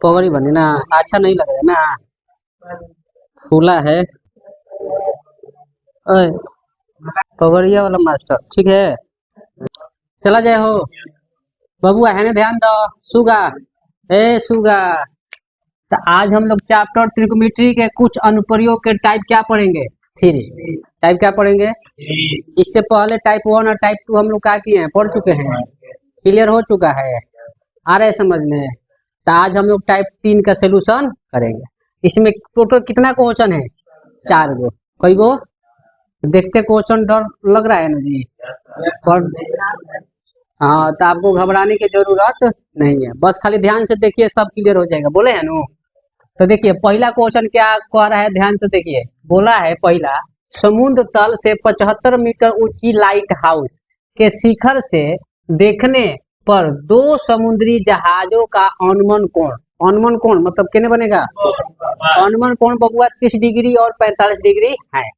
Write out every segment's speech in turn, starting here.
पगड़ी बने ना, अच्छा नहीं लग रहा है ना, फूला है। ओए पगड़िया वाला मास्टर ठीक है, चला जाए हो बबुआ है ना, ध्यान दो। सुगा ए सुगा, तो आज हम लोग चैप्टर त्रिकोणमिति के कुछ अनुप्रयोग के टाइप क्या पढ़ेंगे, थ्री टाइप क्या पढ़ेंगे। इससे पहले टाइप 1 और टाइप 2 हम लोग क्या किए हैं, पढ़ चुके हैं, क्लियर हो चुका है, आ रहा है समझ में। तो आज हम लोग टाइप 3 का सोल्यूशन करेंगे। इसमें टोटल कितना क्वेश्चन है, 4 गो। कई गो देखते क्वेश्चन, डर लग रहा है ना जी, पर हाँ तो आपको घबराने की जरूरत नहीं है, बस खाली ध्यान से देखिए, सब क्लियर हो जाएगा। बोले है नो, तो देखिए पहला क्वेश्चन क्या कह रहा है, ध्यान से देखिए। बोला है पहला, समुद्र तल से 75 मीटर ऊंची लाइट हाउस के शिखर से देखने पर 2 समुद्री जहाजों का अनुमान कोण, अनुमान कोण मतलब कितने बनेगा, अनुमान कोण बबुआ 30 डिग्री और 45 डिग्री है।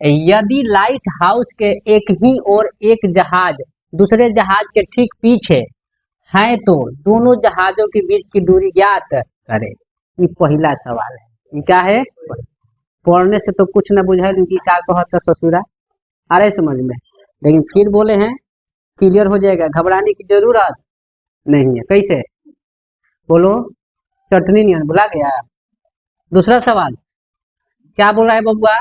यदि लाइट हाउस के एक ही और एक जहाज दूसरे जहाज के ठीक पीछे है तो दोनों जहाजों के बीच की दूरी ज्ञात करें। ये पहला सवाल है। ये क्या है, पढ़ने से तो कुछ न बुझाई कि क्या कहता ससुरा, आ रहे समझ में। लेकिन फिर बोले हैं क्लियर हो जाएगा, घबराने की जरूरत नहीं है। कैसे बोलो, चटनी नहीं बुला गया। दूसरा सवाल क्या बोल रहा है बबुआ,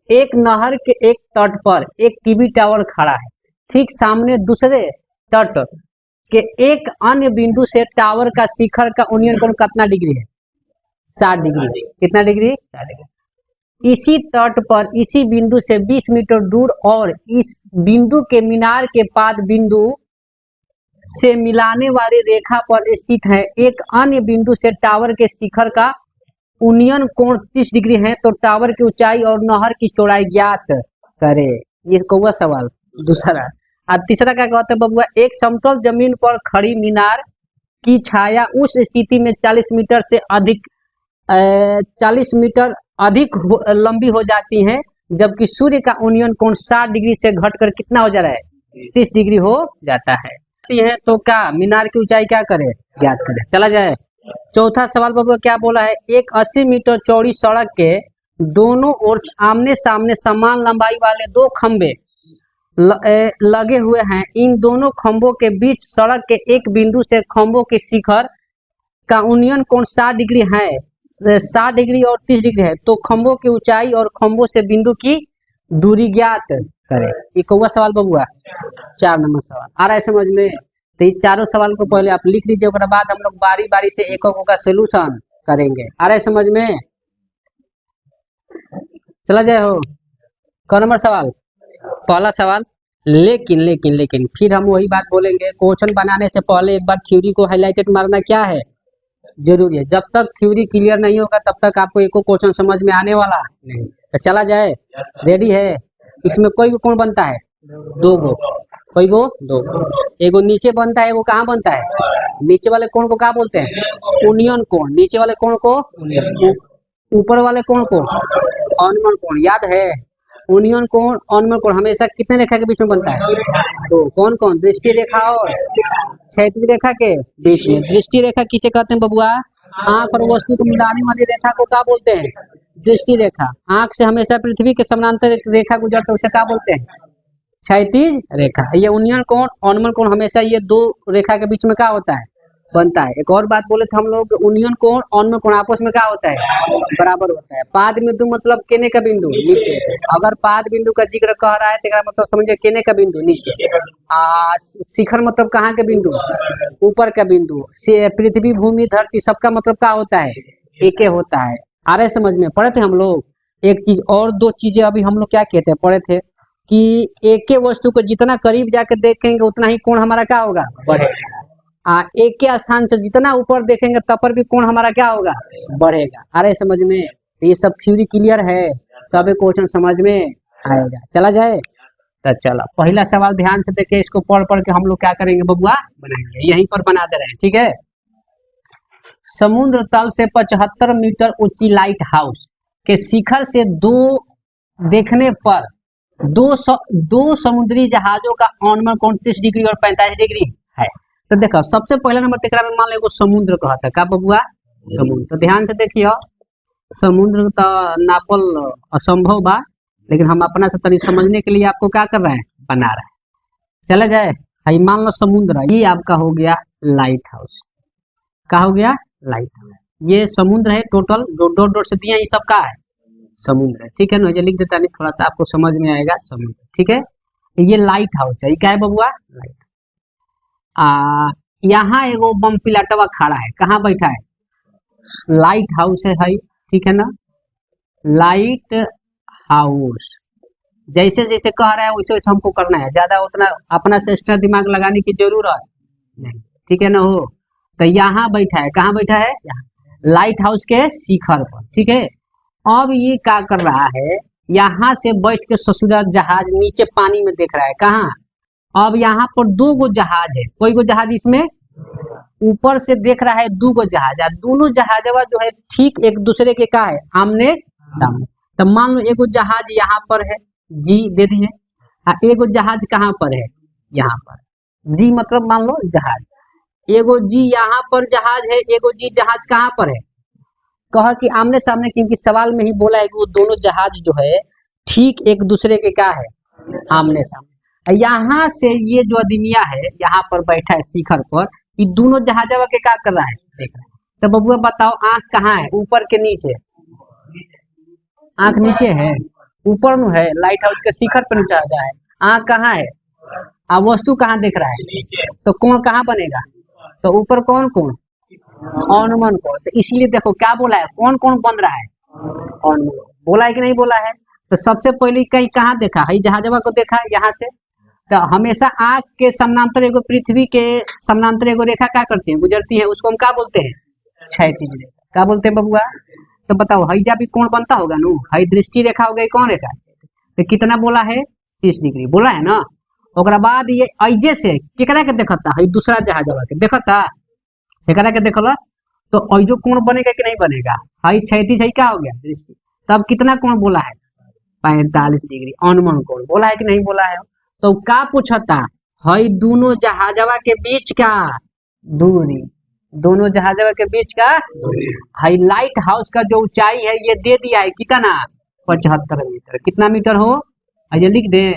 एक नहर के एक तट पर एक टीवी टावर खड़ा है, ठीक सामने दूसरे तट के एक अन्य बिंदु से टावर का शिखर का उन्नयन कोण कितना डिग्री है, 60 डिग्री। कितना डिग्री, 60 डिग्री। इसी तट पर इसी बिंदु से 20 मीटर दूर और इस बिंदु के मीनार के पाद बिंदु से मिलाने वाली रेखा पर स्थित है एक अन्य बिंदु से टावर के शिखर का उन्नयन कोण 30 डिग्री है, तो टावर की ऊंचाई और नहर की चौड़ाई ज्ञात करे। ये कौवा सवाल। दूसरा और तीसरा क्या कहते हैं बबुआ, एक समतल जमीन पर खड़ी मीनार की छाया उस स्थिति में 40 मीटर से अधिक 40 मीटर अधिक लंबी हो जाती है, जबकि सूर्य का उन्नयन कोण 60 डिग्री से घटकर कितना हो जा रहा है, 30 डिग्री हो जाता है। तो क्या मीनार की ऊंचाई क्या करे, ज्ञात करे। चला जाए चौथा सवाल बबुआ, क्या बोला है, एक 80 मीटर चौड़ी सड़क के दोनों ओर आमने सामने समान लंबाई वाले 2 खंबे लगे हुए हैं। इन दोनों खंभों के बीच सड़क के एक बिंदु से खंभों के शिखर का उन्नयन कोण 60 डिग्री है, 60 डिग्री और 30 डिग्री है, तो खंभों की ऊंचाई और खंभों से बिंदु की दूरी ज्ञात करें। ये कौवा सवाल बबुआ, 4 नंबर सवाल। आ रहा है समझ में। तो ये चारों सवाल को पहले आप लिख लीजिए, उसके बाद हम लोग बारी बारी से एक का सोल्यूशन करेंगे। आ रहा है समझ में, चला जाए हो। क नंबर सवाल, पहला सवाल। लेकिन लेकिन लेकिन फिर हम वही बात बोलेंगे, क्वेश्चन बनाने से पहले एक बार थ्योरी को हाईलाइटेड मारना क्या है, जरूरी है। जब तक थ्योरी क्लियर नहीं होगा तब तक आपको एको क्वेश्चन समझ में आने वाला नहीं। तो चला जाए, रेडी है। इसमें कोई कोण बनता है, 2 गो, कोई गो 2 गो। एगो नीचे बनता है, एगो कहाँ बनता है, नीचे वाले कोण को क्या बोलते हैं, उन्नयन कोण। नीचे वाले कोण को ऊपर वाले कोण को अनुमान कोण। याद है, उन्नयन कोण अनुमान कोण हमेशा कितने रेखा के बीच में बनता है, तो कौन कौन, दृष्टि रेखा और क्षैतिज रेखा के बीच में। दृष्टि रेखा किसे कहते हैं बबुआ, आंख और वस्तु को मिलाने वाली रेखा को क्या बोलते हैं, दृष्टि रेखा। आंख से हमेशा पृथ्वी के समानांतर रेखा गुजरता है, उसे क्या बोलते हैं, क्षैतिज रेखा। ये उन्नयन कोण अनुमान कोण हमेशा ये 2 रेखा के बीच में क्या होता है, बनता है। एक और बात बोले तो हम लोग, उन्नयन कोण अनुमान कोण आपस में क्या होता है, बराबर होता है। पाद बिंदु मतलब केने का बिंदु, नीचे। अगर पाद बिंदु का जिक्र कह रहा है तो मतलब समझिए केने का बिंदु, नीचे। शिखर मतलब कहाँ के बिंदु, ऊपर का बिंदु। पृथ्वी भूमि धरती सबका मतलब क्या होता है, एक होता है। आ रहे समझ में, पढ़े थे हम लोग। एक चीज और 2 चीजें अभी हम लोग क्या कहते हैं, पढ़े थे कि एक वस्तु को जितना करीब जाके देखेंगे उतना ही कोण हमारा क्या होगा, बढ़ेगा। एक के स्थान से जितना ऊपर देखेंगे तब पर भी कोण हमारा क्या होगा, बढ़ेगा। आ रहे समझ में। ये सब थ्योरी क्लियर है तब क्वेश्चन समझ में आएगा। चला जाए, तो चलो पहला सवाल ध्यान से देखिए, इसको पढ़ पढ़ के हम लोग क्या करेंगे बबुआ, बनाएंगे, यहीं पर बना दे रहे हैं, ठीक है। समुद्र तल से 75 मीटर ऊंची लाइट हाउस के शिखर से देखने पर 2 समुद्री जहाजों का अनुमान कोण 30 डिग्री और 45 डिग्री है। तो देखो सबसे पहला नंबर तेकरा में मान लो एगो समुद्र कहता का बबुआ, समुद्र। तो ध्यान से देखिए, समुद्र तो नापल असंभव बा, लेकिन हम अपना से तनी समझने के लिए आपको क्या कर रहे हैं, बना रहे हैं। चला जाए, हाई मान लो समुद्र, ये आपका हो गया लाइट हाउस। क्या हो गया, लाइट हाउस। ये समुद्र है, टोटल जो डॉट डॉट से दिया ये सब का है, समुद्र है। ठीक है ना, ये लिख देता नहीं, थोड़ा सा आपको समझ में आएगा, समुद्र। ठीक है, ये लाइट हाउस है। ये क्या है बबुआ, लाइट। यहाँ एगो बम पिलाटवा खड़ा है, कहाँ बैठा है, लाइट हाउस है। ठीक है ना, लाइट हाउस। जैसे जैसे कह रहा है वैसे वैसे हमको करना है, ज्यादा उतना अपना से एक्स्ट्रा दिमाग लगाने की जरूरत नहीं। ठीक है ना हो, तो यहाँ बैठा है, कहाँ बैठा है, लाइट हाउस के शिखर पर। ठीक है, अब ये क्या कर रहा है, यहाँ से बैठ के ससुरा जहाज नीचे पानी में देख रहा है, कहाँ, अब यहाँ पर दो गो जहाज है, कोई गो जहाज इसमें ऊपर से देख रहा है, दो गो जहाज है, दोनों जहाजवा जो है ठीक एक दूसरे के का है, आमने सामने। तो मान लो एगो जहाज यहाँ पर है, जी दे दिए, एगो जहाज कहाँ पर है, यहाँ पर, जी मतलब मान लो जहाज, एगो जी यहाँ पर जहाज है, एगो जी जहाज कहाँ पर है, कहा कि आमने सामने, क्योंकि सवाल में ही बोला है कि वो दोनों जहाज जो है ठीक एक दूसरे के क्या है, आमने सामने। यहाँ से ये जो आदमिया है यहाँ पर बैठा है शिखर पर, ये दोनों जहाजवा के क्या कर रहा है, देख रहा है। तो बबुआ बताओ, आंख कहाँ है, ऊपर के नीचे, आंख नीचे है, ऊपर नु है, लाइट हाउस के शिखर पर जहाजा है, आंख कहाँ है, वस्तु कहाँ देख रहा है, तो कोण कहाँ बनेगा, तो ऊपर कौन कोण, अनुमान कोण। तो इसलिए देखो क्या बोला है, कौन कौन बन रहा है, अनुमान। बोला है कि नहीं बोला है। तो सबसे पहले कहीं कहाँ देखा है, जहाजवा को देखा यहाँ से। तो हमेशा आंख के समानांतर एगो, पृथ्वी के समानांतर एगो रेखा क्या करती है, गुजरती है, उसको हम क्या बोलते हैं, क्षैतिज रेखा। क्या बोलते हैं बबुआ, तो बताओ, हईजा भी कोण बनता होगा नु, हई दृष्टि रेखा हो गई, कौन रेखा, तो कितना बोला है, 30 डिग्री बोला है ना। ओकरा बाद ये ऐजे से केकरा के देखता, हई दूसरा जहाजवा के देखता, एकरा के देखलस, तो ऐजो कोण बनेगा कि नहीं बनेगा, हई क्षैतिज है, क्या हो गया, दृष्टि। तब कितना कोण बोला है, 45 डिग्री अनुमान कोण बोला है कि नहीं बोला है। तो क्या पूछता, हई दोनों जहाजवा के बीच का दूरी, दोनों जहाजवा के बीच का, हई लाइट हाउस का जो ऊंचाई है ये दे दिया है, कितना, 75 मीटर। कितना मीटर हो, ये लिख दे,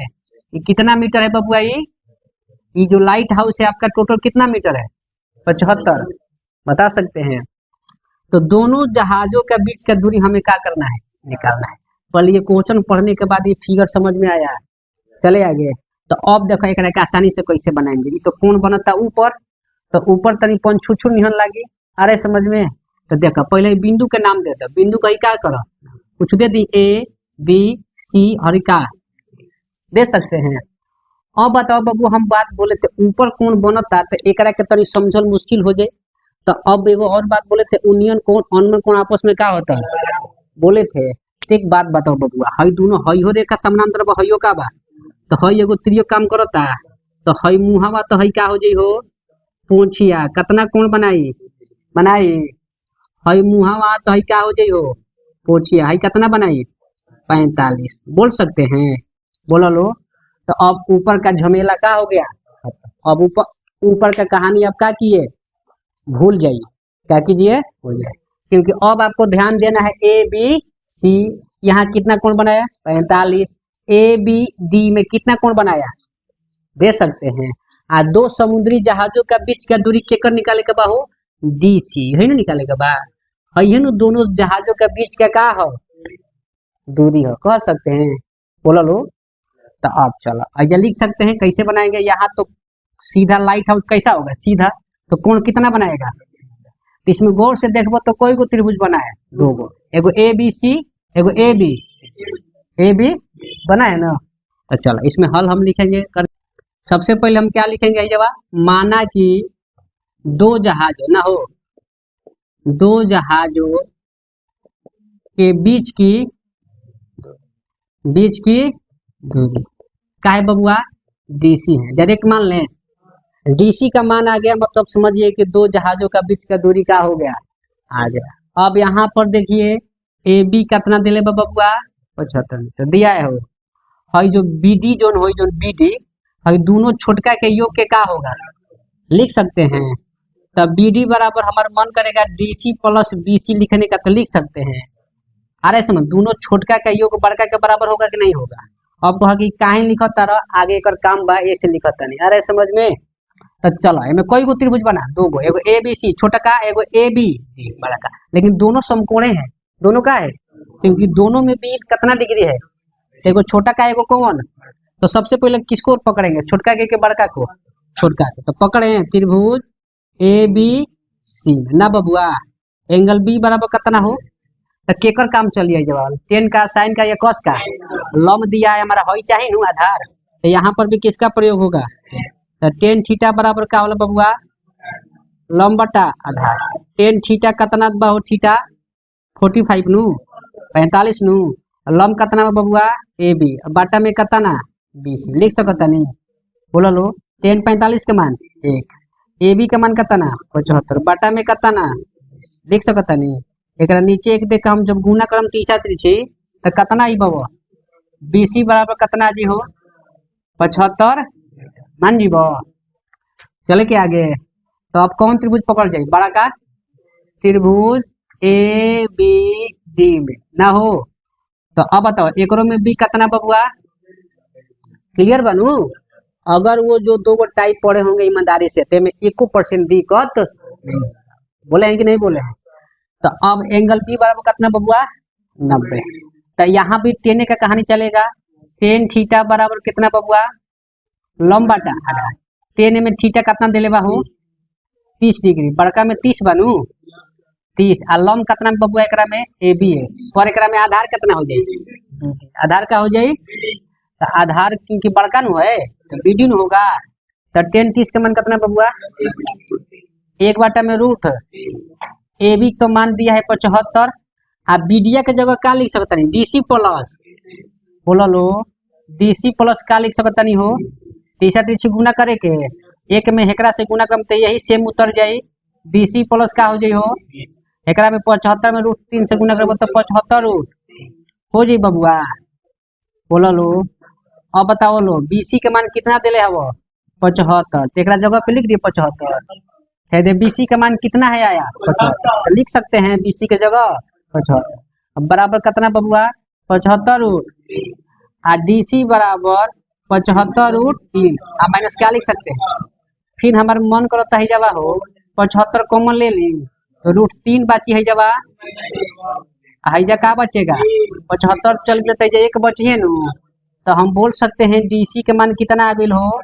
ये कितना मीटर है बबुआ, ये जो लाइट हाउस है आपका टोटल कितना मीटर है, 75, बता सकते हैं। तो दोनों जहाजों के बीच का दूरी हमें क्या करना है, निकालना है। पहले ये क्वेश्चन पढ़ने के बाद ये फिगर समझ में आया, चले आगे। तो अब देखो एक आसानी से कैसे बनाएंगे। तो कोण बनता ऊपर, तो ऊपर तनी पंछुछू निहन लगी, अरे समझ में। तो देखो पहले बिंदु के नाम देता, बिंदु का क्या करो, कुछ दे दी, ए बी सी और का दे सकते हैं। अब बताओ बाबू, हम बात बोले थे ऊपर कोण बनता, तो एक के तनी समझल मुश्किल हो जाए। तो अब एगो और बात बोले थे, यूनियन कोण अनुमान कोण आपस में क्या होता है, बोले थे। एक बात बताओ बबुआ, हई दोनों हई हो रेखा समानांतर बा, हईयो का बा, तो हई एगो त्रियो काम करता, तो हई मुहावा, तो हई का हो जाई हो, पोछिया, कितना कोण बनाई, बनाई, हई मुहावा, तो हई क्या हो जाई हो, पोछिया, हई कितना बनाई, 45 बोल सकते हैं, बोला लो। तो अब ऊपर का झमेला क्या हो गया, अब ऊपर का कहानी अब क्या किए, भूल जाइए, क्या कीजिए, भूल जाए। क्योंकि अब आपको ध्यान देना है, ए बी सी, यहाँ कितना कोण बनाया, 45, ए बी डी में कितना कोण बनाया, दे सकते हैं। दो समुद्री जहाजों का बीच का दूरी केकर निकाले के बा हो, डी सी है ना, निकाले के बा, है ना, दोनों जहाजों के बीच का क्या हो, दूरी हो, कह सकते हैं, बोला लो। तो आप चलो ऐसा लिख सकते हैं, कैसे बनाएंगे, यहाँ तो सीधा लाइट हाउस कैसा होगा, सीधा, तो कोण कितना बनाएगा, तो इसमें गौर से देखबो तो कोई गो त्रिभुज बना है, दो गो, एगो ए बी सी, एगो ए बी बना है ना। तो चलो इसमें हल हम लिखेंगे। सबसे पहले हम क्या लिखेंगे, जवाब, माना कि दो जहाजों ना हो, दो जहाजों के बीच की दूरी का है बबुआ, डीसी है, डायरेक्ट मान लें, डीसी का मान आ गया, मतलब समझिए कि दो जहाजों का बीच का दूरी का हो गया, आ गया। अब यहाँ पर देखिए, ए बी कितना दिले बबुआ, 75 मीटर दिया है हो, हई जो बी डी जोन हो, जो बी डी हई दोनों छोटका के योग के का होगा, लिख सकते हैं, तो BD बराबर हमारा मन करेगा DC प्लस BC लिखने का, तो लिख सकते हैं। आ रहे समझ, दोनों छोटका का योग बड़का के बराबर होगा कि नहीं होगा। अब कहा कि काहे लिखत तारा, आगे एक काम बा ऐसे लिखत नहीं। आ रहे समझ में। तो चलो एमे कई गो त्रिभुज बना, दो गो, एगो ABC छोटा का, एगो AB बड़ा का, लेकिन दोनों समकोणे हैं। दोनों का है, क्योंकि दोनों में भी कितना डिग्री है, एगो छोटा का एगो कौन। तो सबसे पहले किसको पकड़ेंगे, छोटका के बड़का को, छोटका के। तो पकड़े त्रिभुज ABC ना बबुआ, एंगल B बराबर कितना हो, तो केकर काम चलिए जवाब, टेन का, साइन का या कॉस का। लंब दिया है हमारा, हई चाहिए नु आधार, तो यहाँ पर भी किसका प्रयोग होगा, तो टेन थीटा बराबर का होला बबुआ, लंब बटा आधार। टेन थीटा कितना बा हो, थीटा 45 नु, 45 नु। लंब कितना बा बबुआ AB, बाटा में कितना 20, लिख सकता नहीं, बोला लो। टेन 45 के मान 1, AB का मान कितना 75, बाटा में कितना, लिख सकता नहीं। एक नीचे एक देख हम जब गुना करम तीसरा त्रिछी, तो कितना आई बाबा, BC बराबर कितना जी हो 75 मान जी बा। चले के आगे, तो अब कौन त्रिभुज पकड़ जाए, बड़ा का त्रिभुज ABD में ना हो। तो अब बताओ एक में भी कितना बबुआ, क्लियर बनू। अगर वो जो दो गो टाइप पढ़े होंगे ईमानदारी से, ते में 1% दिक्कत बोले हैं कि नहीं बोले हैं। तो अब एंगल B बराबर कितना बबुआ 90। तो यहाँ भी टेन का कहानी चलेगा, टेन थीटा बराबर कितना बबुआ, लंब बटा आधार। टेन में थीटा कितना दिले बा हो 30 डिग्री, बड़का में 30 बनू 30, और लंब कितना बबुआ एकरा में AB है, और एकरा में आधार कितना हो जाए, आधार का हो जाए, तो आधार क्योंकि बड़का नु है तो BD नु होगा। तो टेन 30 का मान कितना बबुआ, 1 बटा में रूट, AB तो मान दिया है 75, आप BD के जगह क्या लिख सकता नहीं, DC प्लस, बोला लो DC प्लस क्या लिख सकता नहीं हो, तीसरा तीसरी गुना करे के, एक में हेकरा से गुना करम तो यही सेम उतर जाये, DC प्लस का हो जाये हो, हेकरा में 75 में रूट 3 से गुना करब तो 75 रूट हो जाये बबुआ, बोला लो। अब बताओ लो BC के मान कितना दिले हवो 75, एक जगह पे लिख दिए 75 है, दे BC का मान कितना है आया 75, तो लिख सकते हैं BC के जगह 75। अब बराबर कितना बबुआ 75 रूट, और DC बराबर 75 रूट 3, आप माइनस क्या लिख सकते हैं। फिर हमारे मन करो तो जवा हो 75 कॉमन ले ली, तो रूट 3 बाची है जवा, हैजा का बचेगा 75 चल गए तो एक बचिए नु, तो हम बोल सकते हैं DC के मान कितना आ गई हो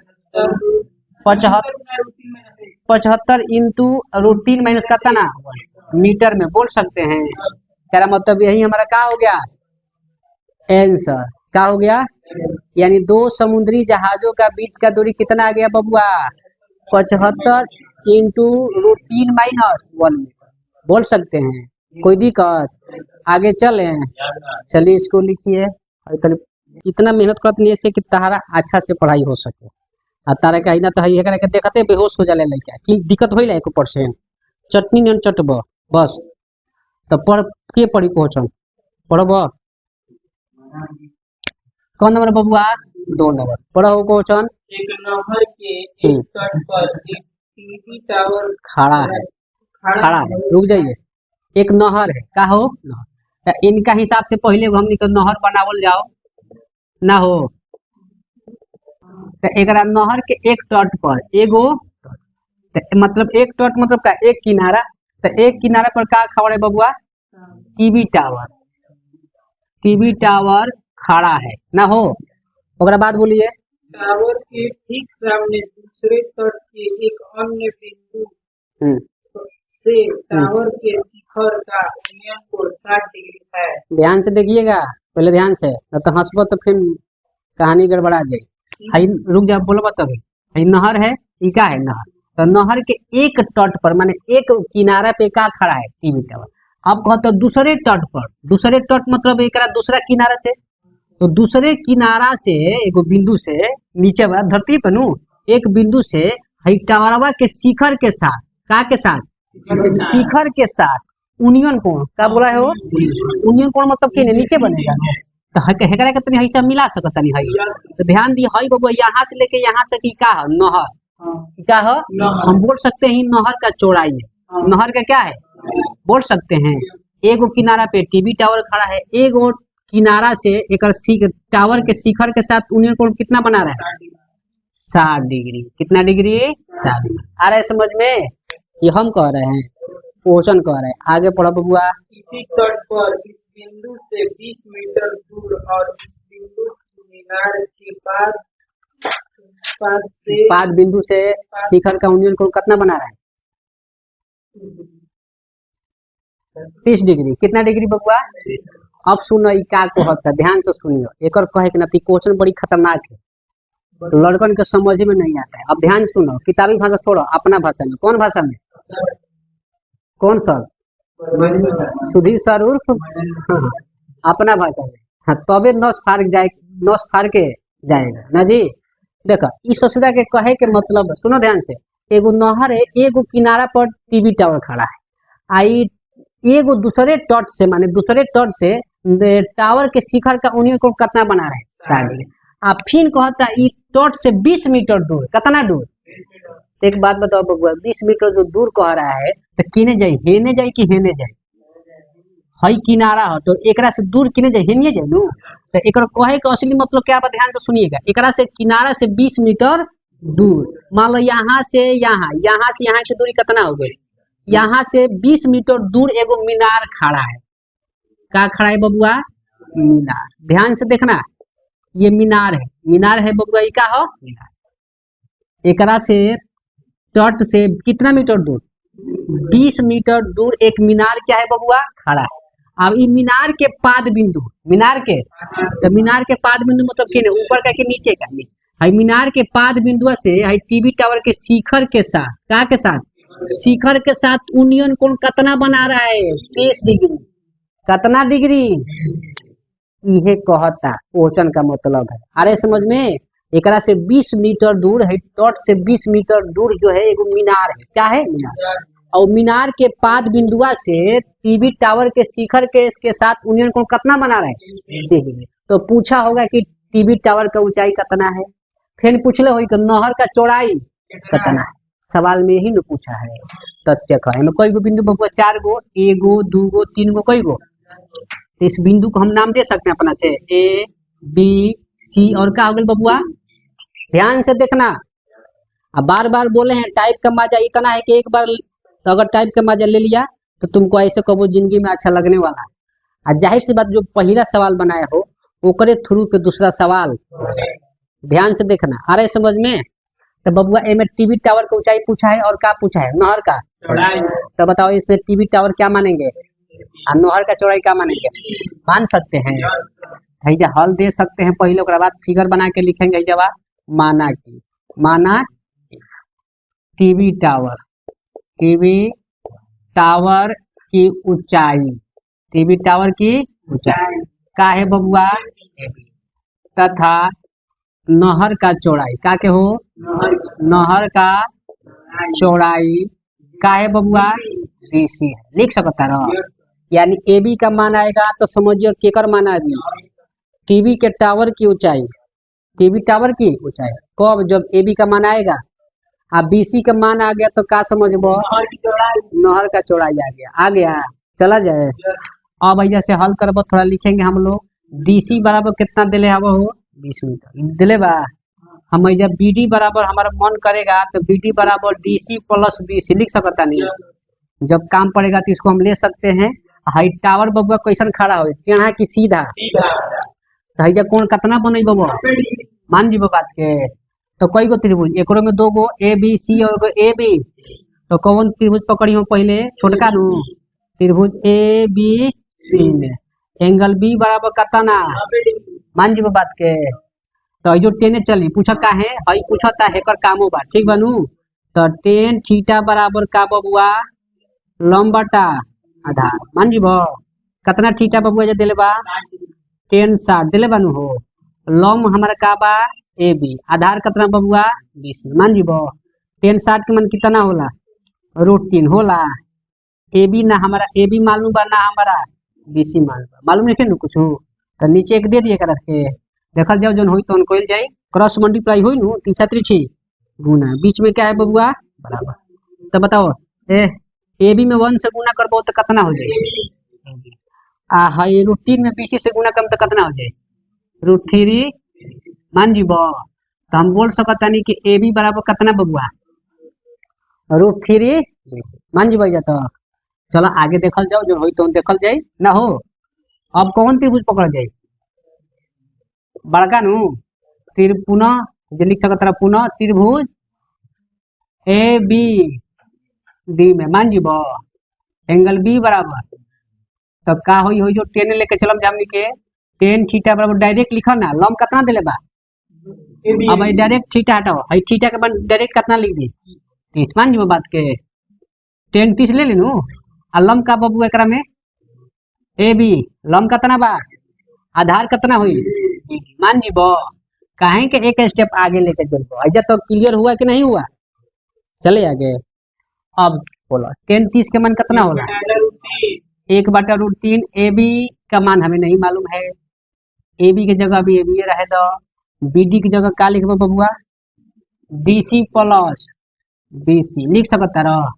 75 इंटू रूट 3 माइनस कितना मीटर में, बोल सकते हैं। क्या मतलब यही हमारा क्या हो गया आंसर, क्या हो गया, यानी दो समुद्री जहाजों का बीच का दूरी कितना आ गया बबुआ 75 इंटू रूट 3 माइनस 1 मीटर, बोल सकते हैं। कोई दिक्कत, आगे चले, चलिए इसको लिखिए। इतना मेहनत करते नहीं ऐसे कि तारा अच्छा से पढ़ाई हो सके, आ तारा का ना तो है के देखते बेहोश हो जाले लड़का, की दिक्कत होइला 1% चटनी न चटब बस, तो पढ़ के पढ़ी क्वेश्चन पढ़ब। कौन नंबर बबुआ 2 नंबर पढ़ो क्वेश्चन। एक नहर के एक तट पर एक टीवी टावर खड़ा है, रुक जाइए, एक नहर है का हो, तो इनका हिसाब से पहले हमनी को नहर बनावल जाओ ना हो, तो एक नहर के एक तट पर एगो, तो मतलब एक तट मतलब का एक किनारा, तो एक किनारा पर का खड़ा है बबुआ टीवी टावर खड़ा है ना हो। ओकरा बाद बोलिए टावर के ठीक सामने दूसरे तट के एक अन्य बिंदु से टावर के शिखर का यूनियन कोण 60 डिग्री है। ध्यान से देखिएगा पहले, ध्यान से, न तो हंसबो तो फिर कहानी गड़बड़ा जाए। रुक जा बोलो तभी, नहर है, ई का है नहर, तो नहर के एक तट पर माने एक किनारा पे का खड़ा है टीवी टावर। अब कहते दूसरे तट पर, दूसरे तट मतलब एक दूसरा किनारा से, तो दूसरे किनारा से एगो बिंदु से नीचे वाला धरती पर नु एक बिंदु से हई टावरवा के शिखर के साथ, का के साथ, शिखर के साथ यूनियन कोण, का बोला है वो यूनियन कोण मतलब के नीचे बनेगा, तो हेकरा के तनी हई से मिला सकता नहीं हई, तो ध्यान दी हई बबुआ यहाँ से लेके यहाँ तक का नहर, हाँ, क्या हो, नहर। हम बोल सकते हैं नहर का चौड़ाई है। हाँ। नहर का क्या है, बोल सकते हैं। एगो किनारा पे टीवी टावर खड़ा है, एगो किनारा से एक टावर के शिखर के साथ यूनियन कोण कितना बना रहा है, 60 डिग्री। कितना डिग्री, 60 डिग्री। आ रहा है समझ में, ये हम कह रहे हैं, क्वेश्चन कह रहे हैं। आगे पढ़ो बबुआ। इसी तट पर इस बिंदु से 20 मीटर दूर और इस बिंदु की मीनार के पाद बिंदु से शिखर का यूनियन कोण कितना बना रहा है, 30 डिग्री। कितना डिग्री बबुआ। अब सुनो ई का कहता, ध्यान से सुनियो, एक कहे के ना क्वेश्चन बड़ी खतरनाक है, लड़कन के समझ में नहीं आता है। अब ध्यान से सुनो, किताबी भाषा छोड़ो, अपना भाषा में। कौन भाषा में, कौन सर, सुधीर सर उर्फ हाँ, अपना भाषा में। हाँ, तबे नस फाड़ के जाएगा ना जी। देखो इस ससुरा के कहे के मतलब, सुनो ध्यान से, एगो नहर है, एगो किनारा पर टीवी टावर खड़ा है, आई एगो दूसरे तट से, माने दूसरे तट से टावर के शिखर का यूनियन कोण कितना बना रहे हैं, 60 डिग्री। आप फिर कहता ई तट से 20 मीटर दूर, कितना दूर। तो एक बात बताओ बबुआ, 20 मीटर जो दूर कह रहा है तो किने जाई, हेने जाई कि हेने जाई। हई किनारा हो तो एकरा से दूर किने जाई, हेने जाई नु। तो एकर कहे के असली मतलब क्या बा, ध्यान से सुनिएगा। एकरा से किनारा से 20 मीटर दूर, मान लो यहाँ से यहाँ की दूरी कितना हो गई, यहाँ से 20 मीटर दूर एगो मीनार खड़ा है। का खड़ा है बबुआ, मीनार। ध्यान से देखना, ये मीनार है बबुआ, ये का हो, मीनार। एकरा से तट से कितना मीटर दूर, 20 मीटर दूर एक मीनार क्या है बबुआ, खड़ा है। अब ये मीनार के पाद बिंदु, मीनार के, तो मीनार के पाद बिंदु मतलब के ऊपर का कि नीचे का, नीचे। हाई मीनार के पाद बिंदु से हाई टीवी टावर के शिखर के साथ, का के साथ, शिखर के साथ यूनियन कोण कितना बना रहा है, 30 डिग्री। कितना डिग्री, यह कहता क्वेश्चन का मतलब है। अरे समझ में, एकरा से 20 मीटर दूर है, तट से 20 मीटर दूर जो है एगो मीनार है। क्या है, मीनार। और मीनार के पाद बिंदुआ से टीवी टावर के शिखर के साथ यूनियन कोण कितना बना रहा है, 30 डिग्री। तो पूछा होगा कि टीवी टावर का ऊंचाई कितना है, फिर पूछले हो कि नहर का चौड़ाई कितना है। सवाल में ही न पूछा है। तथ्य कहे में कई गो बिंदु बबुआ, 4 गो, एगो, 2 गो, 3 गो, कई गो। तो इस बिंदु को हम नाम दे सकते हैं अपना से, ए बी सी, और क्या हो गया बबुआ। ध्यान से देखना, अब बार बार बोले हैं टाइप का मजा इतना है कि एक बार तो अगर टाइप का मजा ले लिया तो तुमको ऐसे कबो जिंदगी में अच्छा लगने वाला है। और जाहिर सी बात, जो पहला सवाल बनाया हो ओकरे थ्रू पे दूसरा सवाल। ध्यान से देखना, आ रहे समझ में। तो बबुआ ए में टीवी टावर का ऊंचाई पूछा है और क्या पूछा है, नहर का। तो बताओ इसमें टीवी टावर क्या मानेंगे और नहर का चौड़ाई क्या मानेंगे, मान सकते हैं। भैया हल दे सकते हैं पहले, ओकरा बाद फिगर बना के लिखेंगे जवाब। माना टीवी टावर की ऊंचाई, टीवी टावर की ऊंचाई का है बबुआ, तथा नहर का चौड़ाई का के हो, नहर का चौड़ाई का है बबुआ, 20 है। लिख सकता रहो, यानी ए बी का मान आएगा तो समझिए केकर मान आ गई, टीवी के टावर की ऊंचाई, टीवी टावर की ऊंचाई कब, जब ए बी का मान आएगा। अब बीसी का मान आ गया तो क्या समझबो, नहर का चौड़ाई आ गया। चला जाए, अब ऐसा से हल करबो, थोड़ा लिखेंगे हम लोग। डीसी बराबर कितना दिले हवा हो, 20 मीटर दिले बा। हम जब बीडी बराबर हमारा मन करेगा तो बीडी बराबर डीसी प्लस बीसी लिख सकता नहीं। जब काम पड़ेगा तो इसको हम ले सकते हैं। हाई टावर बबुआ कैसन खड़ा हो, टेढ़ा की सीधा, तो हैजा कौन कितना बने बबुआ, मान जी बात के। तो कई गो त्रिभुज, एक में 2 गो ए बी सी और ए बी, तो कौन त्रिभुज पकड़ी हो पहले, छोटका नु त्रिभुज ए बी सी में एंगल बी बराबर कितना, मान जी बात के। तो जो टेने चली पूछा का है, हई पूछता है कर कामो बा, ठीक बनू। तो टेन थीटा बराबर का बबुआ, लंब बटा आधार, मान जी कितना थीटा बबुआ जो दिले बा, 1060 दिले बानू हो। लंब हमारा का बा ए बी, आधार कितना बबुआ 20, मान जी 1060 के मन कितना होला, √3 होला। ए बी ना हमारा ए बी मालूम बा ना हमारा बीसी मालूम नहीं कुछ, तो नीचे एक दे दिए कर के देखल जाओ, जौन होई तो कोइल जाई, क्रॉस मल्टीप्लाई होई नु, तीसरा त्रिछी गुना बीच में क्या है बबुआ बराबर। तो बताओ ए बी में 1 से गुना करबो तो कितना हो जाए आ हाई √3 में BC से गुना करम तो कितना हो जाए √3 मान जीबो। तो हम बोल सकता नहीं कि ए बी बराबर कितना बबुआ √3 मान जीबो जा। तो चलो आगे देखल जाओ जो होई तो देखल जाए ना हो। अब कौन त्रिभुज पकड़ जाए बड़का नु पुनः जो लिख सकता पुनः त्रिभुज ए बी बी में मान जीबो एंगल बी बराबर। तो का होई जो टेन लेके चलम जामनी के टेन थीटा बराबर डायरेक्ट लिखो ना लम कितना देले बा अब डायरेक्ट थीटा हटाओ हई थीटा के बाद डायरेक्ट कितना लिख दी 30 मान जीबो बात के टेन 30 ले लेनु आ लम का बबू एकरा में ए बी लम कितना बा आधार कितना हुई मान जीबो काहे के एक स्टेप आगे लेके चलबो ऐजा तो क्लियर हुआ कि नहीं हुआ चले आगे। अब बोलो 10 30 के मान कितना होला 1/√3 ए बी का मान हमें नहीं मालूम है ए बी के जगह भी ए बी रहे दो बी डी की जगह का लिखबो बबुआ DC प्लस BC लिख सकता रह।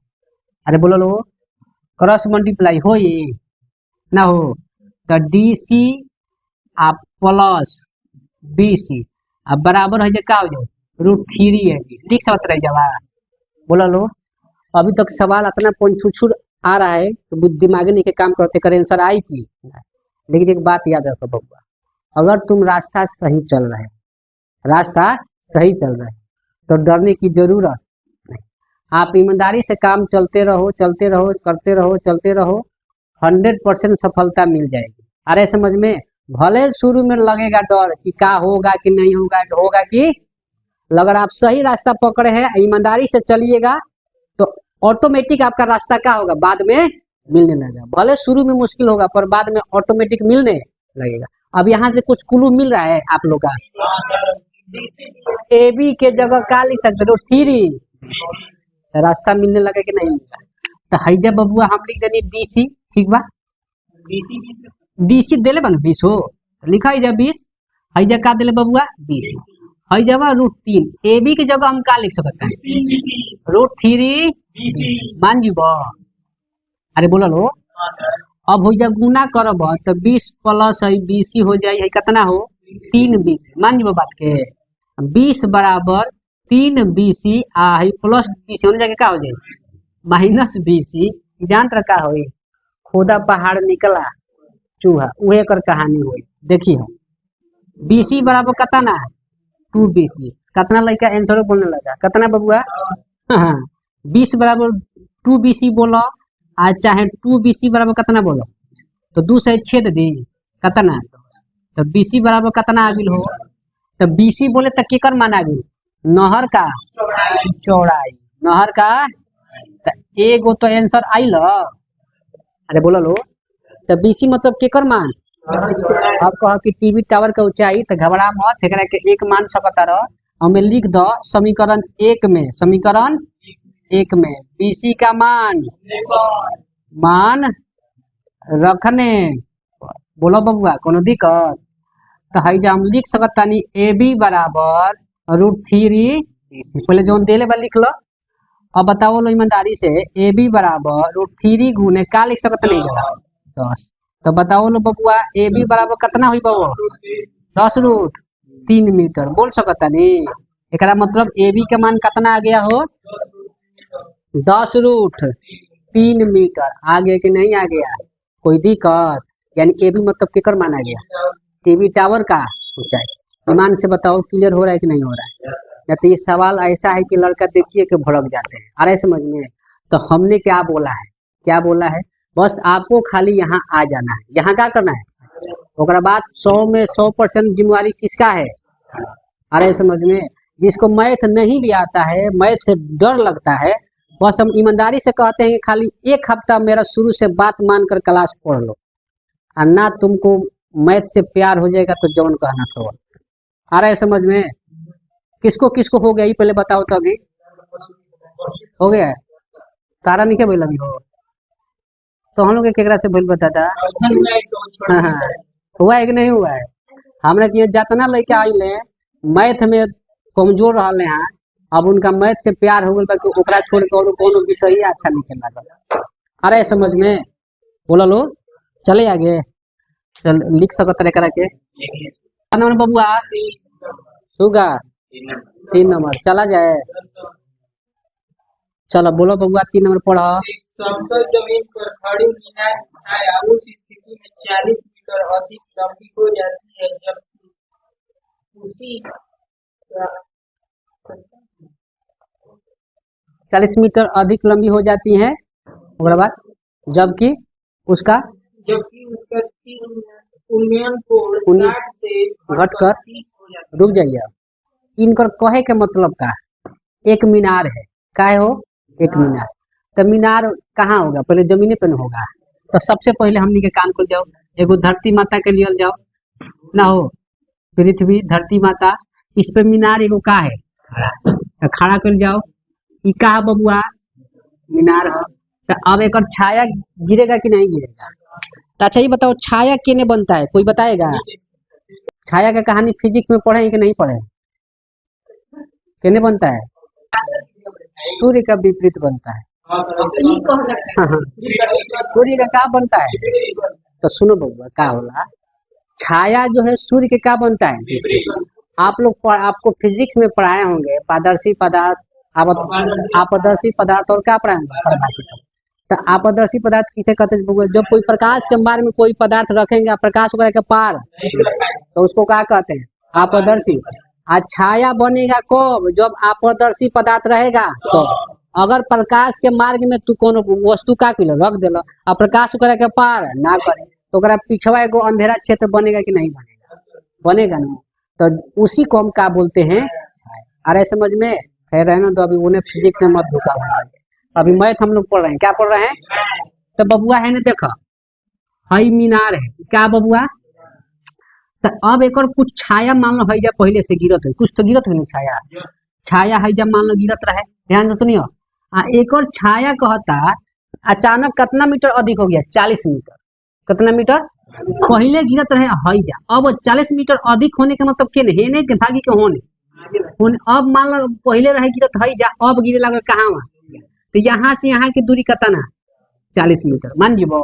अरे बोलो लो क्रॉस मल्टीप्लाई हो ना हो तो DC आ प्लस BC अब बराबर है का हो जाए √3 है लिख सकते रह जावा। बोला लो अभी तक सवाल इतना पंछुछुर आ रहा है तो दिमाग नहीं के काम करते करे आंसर आई थी। लेकिन एक बात याद रखो बबुआ अगर तुम रास्ता सही चल रहे तो डरने की जरूरत नहीं। आप ईमानदारी से काम चलते रहो करते रहो 100% सफलता मिल जाएगी। अरे समझ में भले शुरू में लगेगा डर कि क्या होगा कि नहीं होगा कि अगर आप सही रास्ता पकड़े हैं ईमानदारी से चलिएगा तो ऑटोमेटिक आपका रास्ता क्या होगा बाद में मिलने लगेगा। भले शुरू में मुश्किल होगा पर बाद में ऑटोमेटिक मिलने लगेगा। अब यहाँ से कुछ क्लू मिल रहा है आप लोग का ए बी के जगह क्या लिख सकते हो 3 रास्ता मिलने लगे कि नहीं मिला। तो हैजा बबुआ हम लिख देनी DC ठीक बा DC देले बन 20 हो लिखा है 20 हैजा का देले बबुआ 20 हैजा √3 ए बी के जगह हम का लिख सकते हैं √3 मान जीबो। अरे बोला लो अब हो जा गुना करब तो 20 प्लस BC हो जाए है कितना हो 3 BC मान जीबो बात के 20 बराबर 3 BC आ है प्लस BC होने जाके का हो जाए माइनस BC जान तर का होई खोदा पहाड़ निकला चूहा उहे कर कहानी हुई। देखिए BC बराबर कितना 2 BC कितना लड़का आंसर बोलने लगा कितना बबुआ 20 बराबर 2 BC बोलो आज चाहे 2 BC बराबर कितना बोलो तो 2 से छेद दी कितना तो BC बराबर कितना आ गई हो तो BC बोले तो केकर मान आ गई नहर का चौड़ाई नहर का तो एगो तो आंसर आइल। अरे बोलो लो तो BC मतलब केकर मान अब कह कि टीवी टावर का ऊंचाई तो घबरा मत एकरा के एक मान सकता रह हमें लिख दो समीकरण 1 में BC का मान रखने बोलो बबुआ कोनो दिक्कत तो है हम लिख सकता नहीं ए बी बराबर √3 BC पहले जो देले बा लिख लो। अब बताओ लो ईमानदारी से ए बी बराबर √3 गुने का लिख सकता नहीं 10 तो बताओ लो बबुआ ए बी बराबर कितना हुई बबुआ 10√3 मीटर बोल सकता नहीं एकरा मतलब ए बी का मान कितना आ गया हो 10√3 मीटर आगे कि नहीं आ गया कोई दिक्कत यानी ए बी मतलब केकर मान आ गया टीवी टावर का ऊंचाई। ईमान से बताओ क्लियर हो रहा है कि नहीं हो रहा है या तो ये सवाल ऐसा है कि लड़का देखिए कि भड़क जाते हैं। अरे समझ में तो हमने क्या बोला है बस आपको खाली यहाँ आ जाना है यहाँ क्या करना है ओकरा बाद 100 में 100% जिम्मेवारी किसका है। अरे समझ में जिसको मैथ नहीं भी आता है मैथ से डर लगता है बस हम ईमानदारी से कहते हैं कि खाली 1 हफ्ता मेरा शुरू से बात मानकर क्लास पढ़ लो और ना तुमको मैथ से प्यार हो जाएगा तो जौन कहना तो। अरे समझ में किसको हो गया ये पहले बताओ तो अभी हो गया तारा नहीं क्या बोला अभी हो तो हम लोग केकरा से बोल बताता हाँ हुआ है कि नहीं हुआ है हमरा के जितना लड़का आइले मैथ में कमजोर रहा अब उनका मैथ से प्यार हो गल बा कि ओकरा छोड़ के और कोनो विषय ही अच्छा लिखे लागल। अरे समझ में बोला लो। चले आगे चल लिख सकत रहे करा के नंबर बबुआ सुगा 3 नंबर चला जाए। चलो बोलो बबुआ 3 नंबर पढ़ो। एक समतल जमीन पर खड़ी मीनार की छाया उस स्थिति में 40 मीटर अधिक लंबी हो जाती है जबकि उसी 40 मीटर अधिक लंबी हो जाती है ओकरा बाद जबकि उसका उन्नयन कोण 60 से घटकर 30 हो जाता रुक जाइए। इनकर कहे के मतलब का एक मीनार है का है हो एक मीनार। तो मीनार कहाँ होगा पहले जमीने पे न होगा। तो सबसे पहले हमनी के काम कर जाओ एगो धरती माता के लिए जाओ ना हो पृथ्वी धरती माता इस पे मीनार एगो का है तो खड़ा कर जाओ। ई का है बबुआ मीनार है। तो अब एक छाया गिरेगा कि नहीं गिरेगा। तो अच्छा ये बताओ छाया केने बनता है कोई बताएगा। छाया का कहानी फिजिक्स में पढ़े कि नहीं पढ़े केने बनता है सूर्य का विपरीत बनता है। सूर्य का क्या बनता है तो सुनो बबुआ क्या होला छाया जो है सूर्य के क्या बनता है। आप लोग आपको फिजिक्स में पढ़ाए होंगे पारदर्शी पदार्थ अपदर्शी पदार्थ और क्या पढ़ाए होंगे परिभाषित। तो अपदर्शी पदार्थ किसे कहते हैं बबुआ जब कोई प्रकाश के बारे में कोई पदार्थ रखेंगे प्रकाश वगैरह के पार तो उसको क्या कहते हैं अपदर्शी। आज छाया बनेगा कब जब अपदर्शी पदार्थ रहेगा तो अगर प्रकाश के मार्ग में तू कोनो वस्तु का किलो रख दिल और प्रकाश करे के पार ना करे तो ओकरा पिछवा एगो अंधेरा क्षेत्र बनेगा कि नहीं बनेगा बनेगा ना। तो उसी को हम क्या बोलते हैं छाया। अरे समझ में खैर रहना तो अभी उन्हें फिजिक्स में मत ढुका अभी मैथ हम लोग पढ़ रहे हैं क्या पढ़ रहे हैं। तो बबुआ है ना देखो हई मीनार है क्या बबुआ। तो अब एक कुछ छाया मान लो हईजा पहले से गिरत है कुछ तो गिरत है ना छाया छाया हईजा मान लो गिरत रहे ध्यान से सुनियो। एक और छाया कहता अचानक कितना मीटर अधिक हो गया 40 मीटर कितना मीटर पहले गिरत रहे हईजा अब 40 मीटर अधिक होने का मतलब के नहीं के भागी के होने अब मान लो पहले रहे गिरत हईजा अब गिरे लगा कहाँ तो यहाँ से यहाँ की दूरी कितना 40 मीटर मान जीबो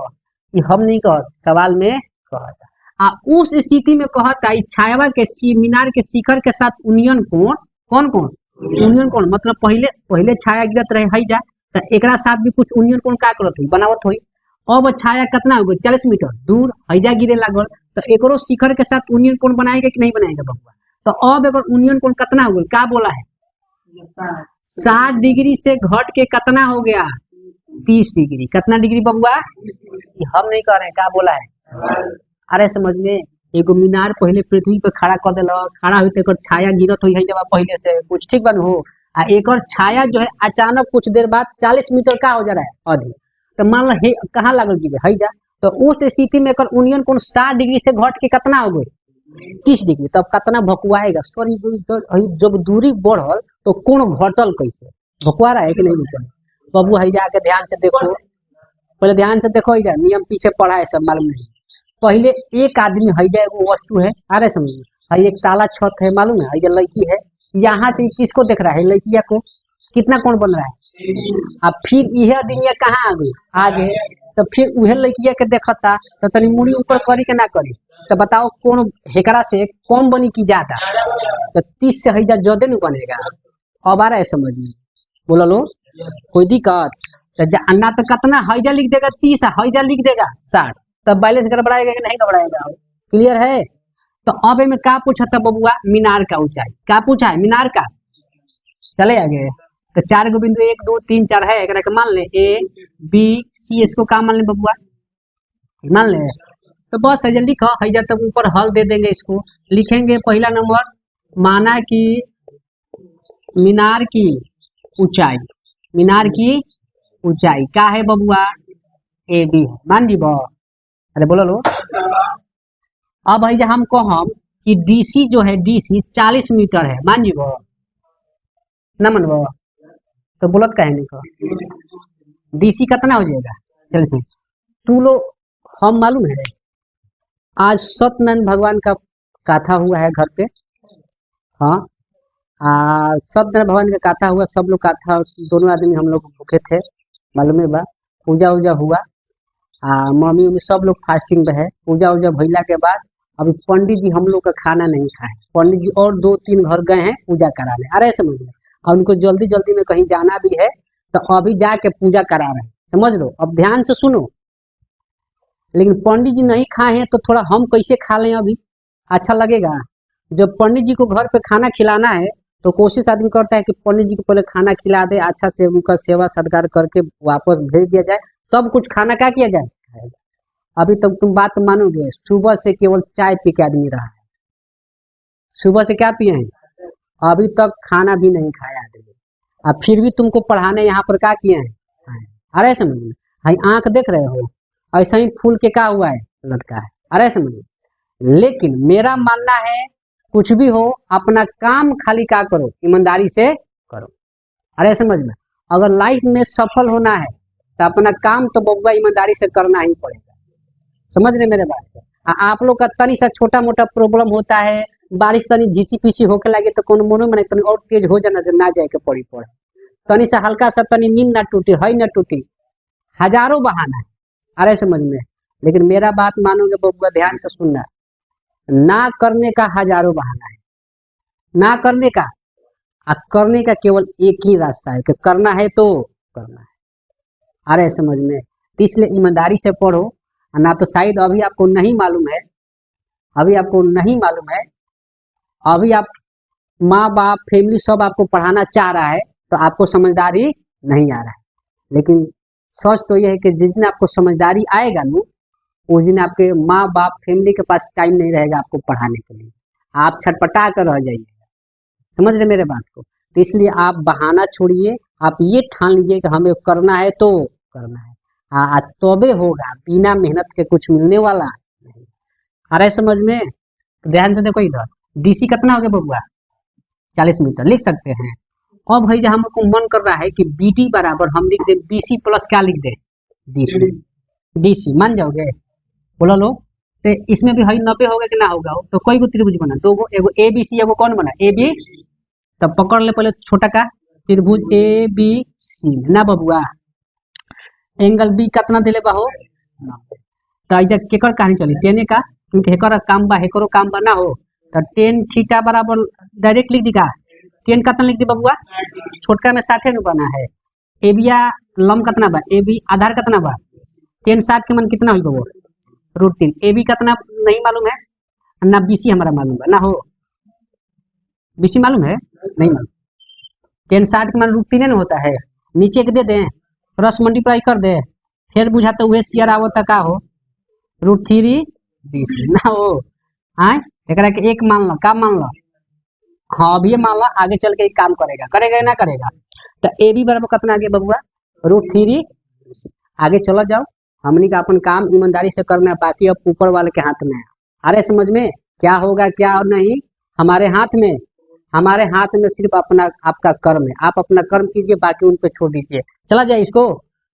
ये हम नहीं कहत सवाल में कहता उस स्थिति में कहता छाया के मीनार के शिखर के साथ यूनियन कोण कौन कौन यूनियन कोण मतलब पहले छाया गिरत रहे हईजा तो एकरा साथ भी कुछ यूनियन कोण का करत हुई बनावत हुई। अब छाया कितना हो गई 40 मीटर दूर हईजा गिरे लागल तो एकरो शिखर के साथ यूनियन कोण बनाएगा कि नहीं बनाएगा बबुआ। तो अब एक यूनियन कोण कितना हो गया क्या बोला है 60 डिग्री से घट के कितना हो गया 30 डिग्री कितना डिग्री बबुआ हम नहीं कह रहे क्या बोला है। अरे समझ में एगो मीनार पहले पृथ्वी पे खड़ा कर दिल खड़ा हुई तो छाया गिरत हुई है जब पहले से कुछ ठीक बन हो एक छाया जो है अचानक कुछ देर बाद 40 मीटर का हो जा रहा है अधिक तो मान लो कहाँ लागल गिरे हई जा तो उस स्थिति में यूनियन कोण 60 डिग्री से घट के कितना हो गई 30 डिग्री तब कितना भकुआएगा सॉरी जब दूरी बढ़ल तो कोण घटल कैसे भकुआ रहा है कि नहीं भकुआ। बबू हई जा के ध्यान से देखो पहले ध्यान से देखो जा नियम पीछे पढ़ा है सब मालूम नहीं। पहले एक आदमी हईजा एगो वस्तु है अरे समझ हई एक ताला छत है मालूम है हईजा लड़की है यहाँ से किसको देख रहा है लड़किया को कितना कौन बन रहा है अब फिर यह दुनिया कहाँ आ गई आगे तो फिर वह लड़किया के देखता तो तनी मुड़ी ऊपर करी के ना करी तो बताओ कौन हेकरा से कौन बनी की ज्यादा तो 30 से हईजा ज्यादा नहीं बनेगा। अब आ रहा है समझ में बोला लो कोई दिक्कत तो अन्ना तो कितना हईजा लिख देगा 30 हईजा लिख देगा 60 तब बैलेंस गड़बड़ाएगा कि नहीं गड़बड़ाएगा क्लियर है। तो अब में क्या पूछा था बबुआ मीनार का ऊंचाई क्या पूछा है मीनार का। चले आगे तो 4 गो बिंदु 1 2 3 4 है एक मान ले ए बी सी इसको क्या मान ले बबुआ मान ले तो बस है लिखो हईजा तब ऊपर हल दे देंगे इसको लिखेंगे पहला नंबर माना कि मीनार की ऊंचाई क्या है बबुआ ए बी है मान जी अरे बोलो लो। अब है हम कहम कि डीसी जो है डीसी 40 मीटर है मान जीबो ना मनबो तो बोलत कहे नहीं को डीसी कितना हो जाएगा 40 मीटर तू लो हम मालूम है आज सत्यनारायण भगवान का कथा हुआ है घर पे हाँ सत्यनारायण भगवान का कथा हुआ, सब लोग कथा, दोनों आदमी हम लोग भूखे थे, मालूम है बा। पूजा उजा हुआ, मम्मी उम्मी सब लोग फास्टिंग पे है। पूजा उजा भइला के बाद अभी पंडित जी हम लोग का खाना नहीं खाए। पंडित जी और 2-3 घर गए हैं पूजा कराने, अरे समझ लो, और उनको जल्दी जल्दी में कहीं जाना भी है, तो अभी जाके पूजा करा रहे हैं, समझ लो। अब ध्यान से सुनो, लेकिन पंडित जी नहीं खाए हैं तो थोड़ा हम कैसे खा लें अभी, अच्छा लगेगा? जब पंडित जी को घर पे खाना खिलाना है तो कोशिश आदमी करता है कि पंडित जी को पहले खाना खिला दे, अच्छा से उनका सेवा सत्कार करके वापस भेज दिया जाए, तब कुछ खाना क्या किया जाए। अभी तक तुम बात मानोगे, सुबह से केवल चाय पी के आदमी रहा है, सुबह से क्या पिए हैं, अभी तक खाना भी नहीं खाया आदमी। अब फिर भी तुमको पढ़ाने यहाँ पर क्या किए हैं, अरे समझ में, भाई आंख देख रहे हो, ऐसा ही फूल के क्या हुआ है, लटका है, अरे समझ में। लेकिन मेरा मानना है कुछ भी हो, अपना काम खाली क्या करो, ईमानदारी से करो, अरे समझ में। अगर लाइफ में सफल होना है तो अपना काम तो बउआ ईमानदारी से करना ही पड़ेगा, समझ रहे मेरे बात को। आप लोग का तनी सा छोटा मोटा प्रॉब्लम होता है, बारिश तनी झीसी पीसी होके लगे तो कोनो मनो में तनी और तेज हो जाना, ना जाए के पड़ी पड़े, तनी सा हल्का सा तनी नींद ना टूटी है ना टूटी, हजारों बहाना है, अरे समझ में। लेकिन मेरा बात मानोगे बउआ, ध्यान से सुनना, ना करने का हजारों बहाना है, ना करने का, करने का केवल एक ही रास्ता है कि करना है तो करना है, अरे समझ में। तो इसलिए ईमानदारी से पढ़ो, ना तो शायद अभी आपको नहीं मालूम है, अभी आपको नहीं मालूम है, अभी आप माँ बाप फैमिली सब आपको पढ़ाना चाह रहा है तो आपको समझदारी नहीं आ रहा है। लेकिन सच तो यह है कि जिस दिन आपको समझदारी आएगा ना, उस दिन आपके माँ बाप फैमिली के पास टाइम नहीं रहेगा आपको पढ़ाने के लिए, आप छटपटा कर रह जाइए, समझ रहे मेरे बात को। तो इसलिए आप बहाना छोड़िए, आप ये ठान लीजिए कि हमें करना है तो करना है, तबे होगा, बिना मेहनत के कुछ मिलने वाला नहीं, अरे समझ में। ध्यान से देखो इधर, डीसी कितना हो गया बबुआ, 40 मीटर लिख सकते हैं। अब भाई जहाँ हमको मन कर रहा है कि बीडी बराबर हम लिख दे बीसी प्लस क्या लिख दे, डीसी, डीसी मान जाओगे, बोलो लो। तो इसमें भी हई 90 होगा कि ना होगा, तो कोई को त्रिभुज बना, दो गो, एगो ए बी सी, एगो कौन बना, ए बी, तब पकड़ ले पहले छोटा का त्रिभुज ए बी सी ना बबुआ। एंगल बी कितना दिले बा हो, तो ऐजा केकर कहानी चली, टेने का, क्योंकि हेकर काम बा, हेकरो काम बा ना हो, तो टेन थीटा बराबर डायरेक्ट लिख दी का, टेन कितना लिख दी बबुआ, छोटका में 60 नु बना है, एबिया लम कितना बा, एबी आधार कितना बा, टेन 60 के मन कितना हुई बबुआ, √3। एबी कितना नहीं मालूम है ना, बीसी हमारा मालूम है ना हो, बीसी मालूम है नहीं मालूम, टेन 60 के मान √3 ना होता है, नीचे के दे दें, क्रॉस मल्टीप्लाई कर दे, फिर बुझाता हुए सियर आवता का हो, √3 बीसी ना हो, हाँ एकरा के एक मान लो, का मान लो, हाँ अब ये मान लो, आगे चल के एक काम करेगा, करेगा ना करेगा। तो ए बी बराबर कितना आगे बबुआ, √3, आगे चलो जाओ, हमने का अपन काम ईमानदारी से करना है, बाकी अब ऊपर वाले के हाथ में है, अरे समझ में। क्या होगा क्या और नहीं हमारे हाथ में, हमारे हाथ में सिर्फ अपना आपका कर्म है, आप अपना कर्म कीजिए, बाकी उन पे छोड़ दीजिए। चला जाए इसको,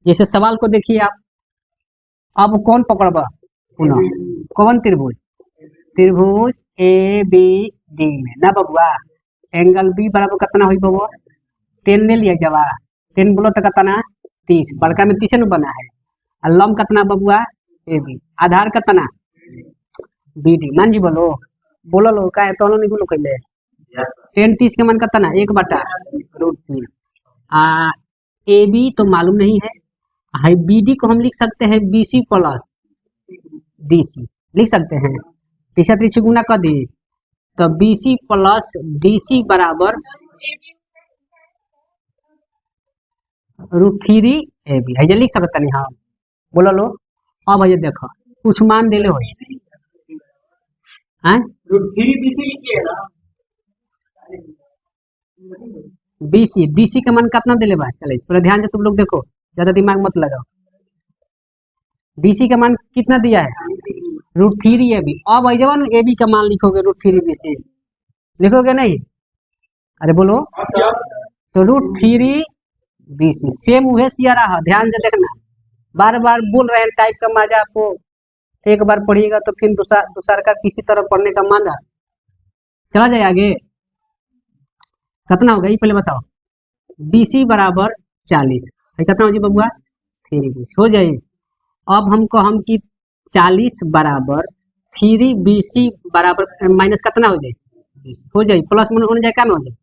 जैसे सवाल को देखिए आप, अब कौन पकड़बा पुनः, कौन त्रिभुज, त्रिभुज ए बी डी में ना बबुआ, एंगल बी बराबर कितना हुई बबुआ, 10 ले लिया जवा, 10 बोलो तो कितना 30, बड़का में 30 बना है, और लम कितना बबुआ ए बी, आधार कितना बी डी, मान जी बोलो, बोलो लो का है तो नहीं बोलो कहले, 10 30 के मन कितना 1/√3, ए बी तो मालूम नहीं है, हाई बी डी को हम लिख सकते हैं बीसी प्लस डीसी, लिख सकते हैं, तीसरा त्रिछी गुना कर दी, तो बीसी प्लस डीसी बराबर √3 ए बी, है लिख सकता नहीं, हाँ बोलो लो। अब भैया देखो कुछ मान देले हो, बीसी डीसी के मन कितना दिले बा, चले इस पर ध्यान से तुम लोग देखो, ज्यादा दिमाग मत लगाओ, डीसी का मान कितना दिया है √3 ए बी। अब आई जवान ए बी का मान लिखोगे √3 बीसी, लिखोगे नहीं, अरे बोलो, तो √3 बीसी सेम वह सिया रहा, ध्यान से देखना, बार बार बोल रहे हैं टाइप का मजा आपको, एक बार पढ़िएगा तो फिर दूसरा का किसी तरह पढ़ने का मजा, चला जाए आगे। कितना होगा ये पहले बताओ। BC बराबर 40, कितना हो जाए बबुआ 3BC हो जाए। अब हमको हम की 40 बराबर 3BC बराबर माइनस कितना हो जाए 20 हो जाए, प्लस में होने जाए क्या में हो जाए।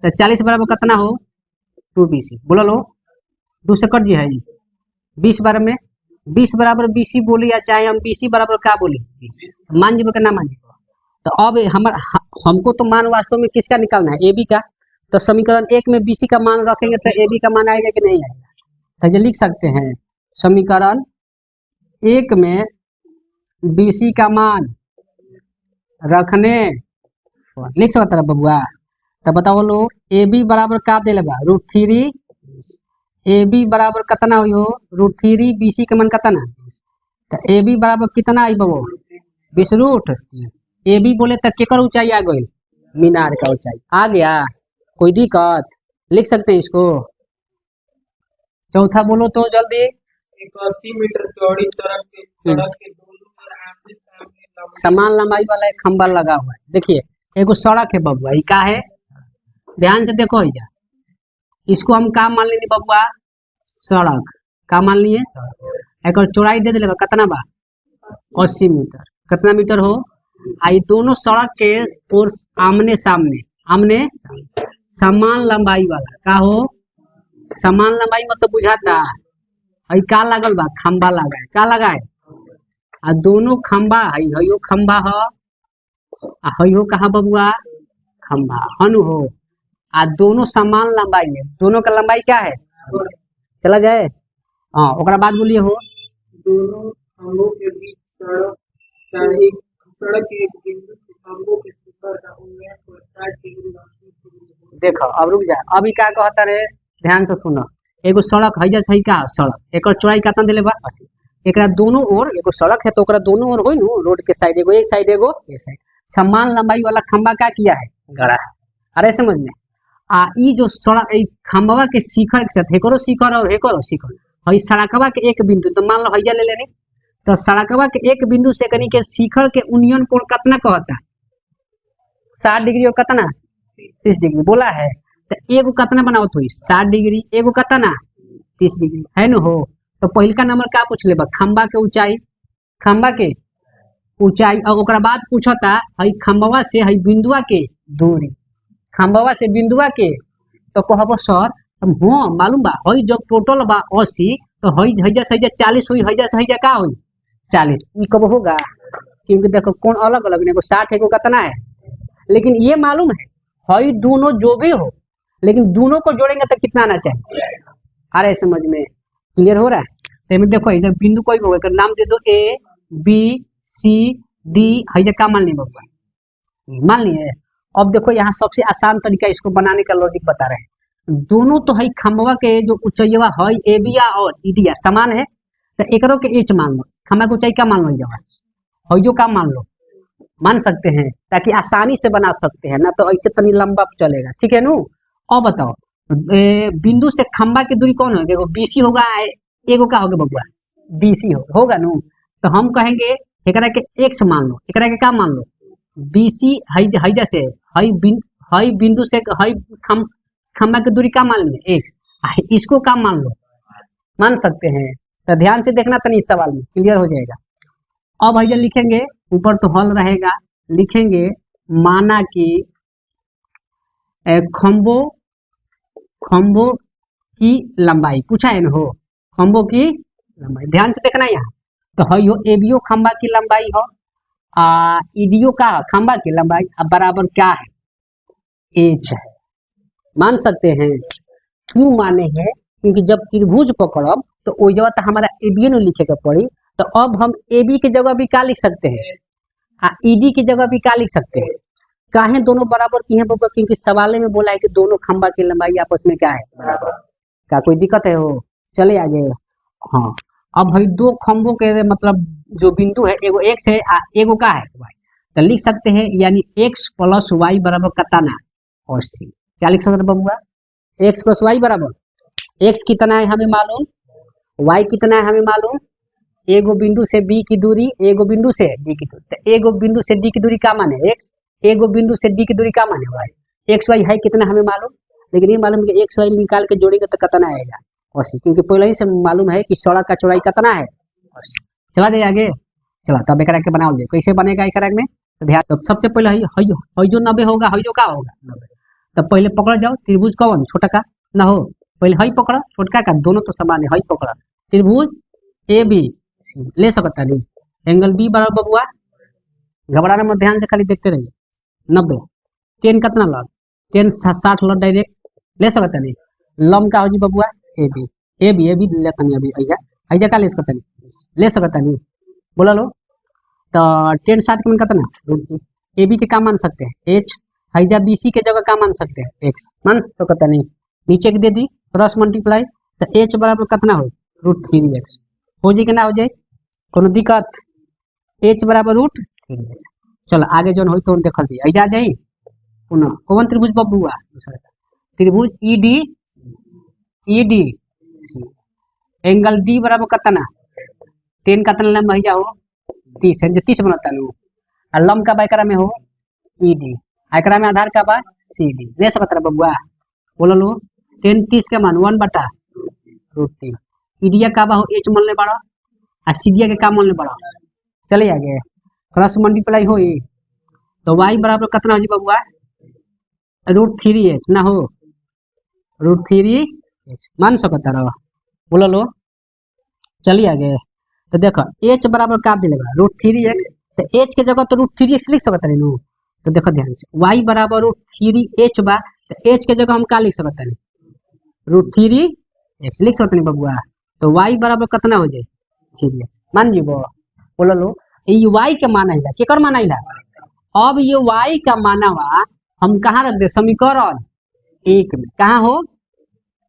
तो 40 बराबर कितना हो 2BC बोलो लो, 2 से कट जी है जी 20 बार में 20 बराबर BC बोली या चाहे हम BC बराबर क्या बोली मान जीबो कि ना मान जीबो। तो अब हमको तो मान वास्तव में किसका निकालना है AB का। तो समीकरण 1 में BC का मान रखेंगे तो AB का मान आएगा कि नहीं आएगा। तो लिख सकते हैं समीकरण 1 में BC का मान रखने लिख सकता है बबुआ। तो बताओ लो AB बराबर का दे लेगा √3 AB बराबर कितना हो √3 BC के मान कितना। तो AB बराबर कितना आई बबो 20√। AB बोले तो केकर ऊंचाई आ गई मीनार का ऊंचाई आ गया, कोई दिक्कत। लिख सकते हैं इसको। चौथा बोलो तो जल्दी। एक 80 मीटर चौड़ी सड़क के दोनों ओर आमने सामने समान लंबाई वाला एक खंबा लगा हुआ है। देखिए एगो सड़क है बबुआ, ये का है ध्यान से देखो जा, इसको हम का मान लेंगे बबुआ सड़क, का मान लिए सड़क। एक चौड़ाई दे दिले कितना बा 80 मीटर, कितना मीटर हो। आई दोनों सड़क के ओर आमने सामने समान लंबाई वाला का हो, समान लंबाई मतलब बुझाता है का लागल बा खंबा लगा है, का लगा है आ दोनों खंबा है हयो खंबा हो आ हयो कहा बबुआ खंबा हनु हो। आ दोनों समान लंबाई है, दोनों का लंबाई क्या है चला जाए। हाँ ओकरा बाद बोलिए हो दोनों खंभों के बीच सड़क के एक बिंदु से खंभों के शिखर का उन्नयन को 60 डिग्री वापस। देखो अब रुक जा, अभी क्या कहता रे ध्यान से सुनो। एगो सड़क है जैसे का सड़क एक चौड़ाई कितना दिले बा 80, एकरा दोनों ओर एगो सड़क है तो ओकरा दोनों ओर होई नु रोड के साइड एगो एक साइड एगो ये साइड समान लंबाई वाला खंबा क्या किया है गड़ा है। अरे समझ में आ ई जो सड़क ई खंबवा के शिखर के साथ एकरो शिखर और एकरो शिखर हई सड़कवा के एक बिंदु, तो मान लो हईजा ले लेनी तो सड़कवा के एक बिंदु से कनी के शिखर के यूनियन कोण कितना कहता 60 डिग्री और कितना 30 डिग्री बोला है। तो एगो कितना बनावत हुई 60 डिग्री एगो कितना 30 डिग्री है न हो। तो पहल का नंबर का पूछ लेबा खंबा के ऊंचाई, खंबा के ऊंचाई और ओकरा बाद पूछता हई खंबवा से हई बिंदुआ के दूरी, खंबवा से बिंदुआ के। तो कहबो सर हाँ मालूम बा हई जब टोटल बा 80 तो हई हईजा सहीजा 40 हुई हईजा सहीजा का हुई 40 ये कब होगा, क्योंकि देखो कौन अलग अलग नहीं 60 है को कितना है। लेकिन ये मालूम है हई दोनों जो भी हो लेकिन दोनों को जोड़ेंगे तो कितना आना चाहिए। अरे समझ में क्लियर हो रहा है। तो देखो ऐसे बिंदु कोई को नाम दे दो A B C D हईजा का मान ली बबुआ मान लिए। अब देखो यहाँ सबसे आसान तरीका इसको बनाने का लॉजिक बता रहे हैं। दोनों तो हई खंबवा के जो ऊंचाईवा हई एबिया और ईडिया समान है तो एकरो के एच मान लो, खंबा की ऊंचाई का मान लो जवा हई जो का मान लो मान सकते हैं ताकि आसानी से बना सकते हैं ना तो ऐसे तनी लंबा चलेगा ठीक है नु। अब बताओ बिंदु से खंबा की दूरी कौन होगा, BC होगा एगो का होगा बबुआ BC होगा नु। तो हम कहेंगे एकरा के x मान लो, एकरा के का मान लो BC हई जैसे हई बिंदु से हई खंबा की दूरी का मान लो x, इसको का मान लो मान सकते हैं। तो ध्यान से देखना तनी इस सवाल में क्लियर हो जाएगा। अब हईजा लिखेंगे ऊपर तो हल रहेगा, लिखेंगे माना कि खंबों की लंबाई पूछा है न हो, खंबों की लंबाई ध्यान से देखना यहाँ। तो हई हो एबियो खंबा की लंबाई हो ईडियो का खंबा की लंबाई अब बराबर क्या है एच है मान सकते हैं। क्यों माने हैं क्योंकि जब त्रिभुज पकड़ब तो ओ जगह तो हमारा एबीए न लिखे के पड़ी। तो अब हम AB की जगह भी क्या लिख सकते हैं ED की जगह भी क्या लिख सकते हैं। काहे दोनों बराबर की है बब्बा, क्योंकि सवाले में बोला है कि दोनों खंबा की लंबाई आपस में क्या है बराबर। क्या कोई दिक्कत है हो चले आगे। हाँ अब भाई दो खंबों के मतलब जो बिंदु है एगो x है एगो का है y, तो लिख सकते हैं यानी x प्लस y बराबर कितना 80। क्या लिख सकते हैं बबुआ x प्लस y बराबर x कितना है हमें मालूम, y कितना है हमें मालूम। एगो बिंदु से B की दूरी एगो बिंदु से D की दूरी, तो एगो बिंदु से D की दूरी का माने x, एगो बिंदु से D की दूरी का माने y। एक्स वाई है कितना हमें मालूम, लेकिन ये मालूम कि एक्स वाई निकाल के जोड़ेंगे तो कितना आएगा अस्सी, क्योंकि पहले ही से मालूम है कि सड़क का चौड़ाई कितना है अस्सी। चला जाए आगे, चला तब एक के बनाओ, कैसे बनेगा एक में, तो ध्यान, तो सबसे पहले हई जो 90 होगा, हई जो का होगा 90, तब पहले पकड़ जाओ त्रिभुज कौन छोटा का ना हो, पहले हई पकड़ा छोटका का, दोनों तो समान है, हई पकड़ा त्रिभुज ए बी सी ले सकता नहीं, एंगल बी बराबर बबुआ, घबराना मत, ध्यान से खाली देखते रहिए, 90 10 कितना लग 10 60 लग डायरेक्ट ले सकता नहीं, लम का हो जी बबुआ ए बी लेता नहीं, अभी ऐजा का ले सकता नहीं बोला लो, तो 10 60 के मन कितना ए बी के का मान सकते हैं एच, हैजा बी सी के जगह का मान सकते हैं एक्स मान सकता नहीं, नीचे के दे दी क्रॉस मल्टीप्लाई, तो एच बराबर कितना हो √3x हो जाए कि ना हो जाए, कोनो दिक्कत, एच बराबर √3x। चलो आगे जो हो तो देखल दी, ऐजा आ जाई पुनः कौन त्रिभुज बबुआ, त्रिभुज ई डी एंगल डी बराबर कितना 10 कितना लंबा है हो 30 है, 30 बनता नु, और लम का बाइकरा में हो ई डी, एकरा में आधार का बा सी डी ले सकता बबुआ, बोलो लो 10 30 के मान 1/√3, ईडिया का बा हो एच मन ले बड़ा, आ सीडिया के का मन ले बड़ा, चले आगे क्रॉस मल्टीप्लाई हो, तो वाई बराबर कितना हो जी बबुआ √3h ना हो, √3h मान सकता रहो, बोलो लो, चलिए आगे, तो देखो h बराबर का दिलेगा √3x, तो h के जगह तो √3x लिख सकता नहीं, तो देखो ध्यान से y बराबर √3h बा, तो h के जगह हम का लिख सकता नहीं √3x लिख सकते नहीं बबुआ, तो y बराबर कितना हो जाए 3x मान जी बोलो लो, ये y के मान आइला केकर मान आइला, अब ये y का मानवा हम कहाँ रख दे समीकरण 1 में, कहाँ हो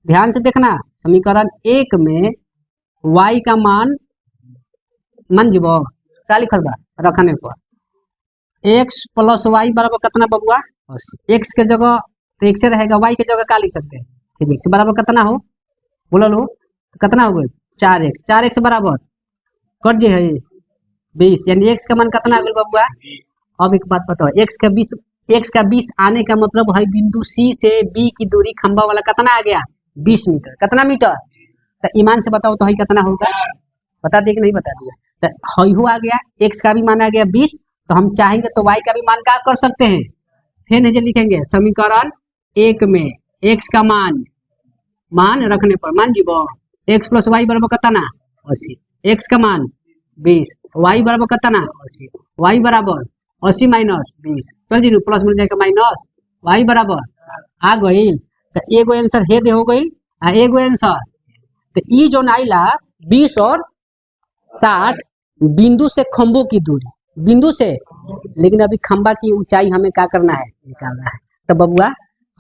ध्यान से देखना, समीकरण 1 में y का मान जीव क्या लिखल बा रखने पर x + y बराबर कितना बबुआ 80, x के जगह तो x से रहेगा, y के जगह क्या लिख सकते हैं 3x बराबर कितना हो, बोलो लो तो कितना हो गए 4x बराबर कट जे है 20, यानी x का मान कितना हो गया बबुआ। अब एक बात बताओ, x का 20 आने का मतलब है बिंदु C से B की दूरी खंबा वाला कितना आ गया 20 मीटर, कितना मीटर, तो ईमान से बताओ तो है कितना होगा, बता दिए कि नहीं बता दिया, तो हई हो आ गया, x का भी मान आ गया 20, तो हम चाहेंगे तो y का भी मान क्या कर सकते हैं, फिर नहीं लिखेंगे समीकरण 1 में x का मान रखने पर मान जीव x + y बराबर कितना 80, x का मान 20, y बराबर कितना 80, y बराबर 80 - 20, चल जी प्लस मिल जाएगा माइनस, y बराबर आ गई, तो एगो आंसर हे दे हो गई, आ एगो आंसर, तो ई जो आइला 20 और 60 बिंदु से खंभों की दूरी, बिंदु से, लेकिन अभी खंबा की ऊंचाई हमें क्या करना है निकालना है, तो बबुआ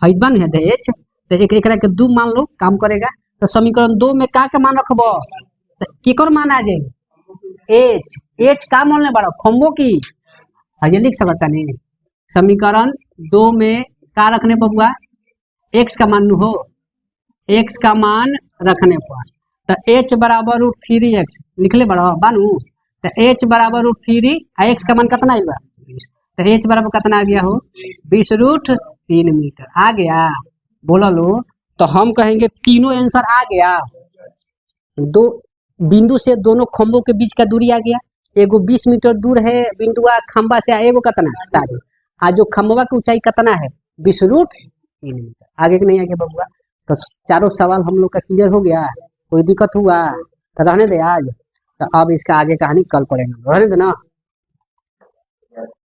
हैदबन है देच, तो एक के 2 मान लो काम करेगा, तो समीकरण 2 में का के मान रखबो, तो केकर मान आ जाए एच का मान ले बड़ा खंभों की, हजे लिख सकता नहीं, समीकरण 2 में का रखने बबुआ x का मान हो, x का मान रखने पर, तो h बराबर √3x लिख ले बड़ा बानू, तो h बराबर √3 x का मान कितना आएगा 20, तो h बराबर कितना आ गया हो 20√3 मीटर आ गया, बोला लो, तो हम कहेंगे तीनों आंसर आ गया, दो बिंदु से दोनों खंभों के बीच का दूरी आ गया, एगो 20 मीटर दूर है बिंदुआ खंबा से, एगो कितना 60, आज जो खंबा की ऊंचाई कितना है 20√3 मीटर, आगे के नहीं आगे बबुआ, तो चारों सवाल हम लोग का क्लियर हो गया, कोई दिक्कत हुआ तो रहने दे आज, तो अब इसका आगे कहानी कल पढ़ेंगे, रहने दे ना।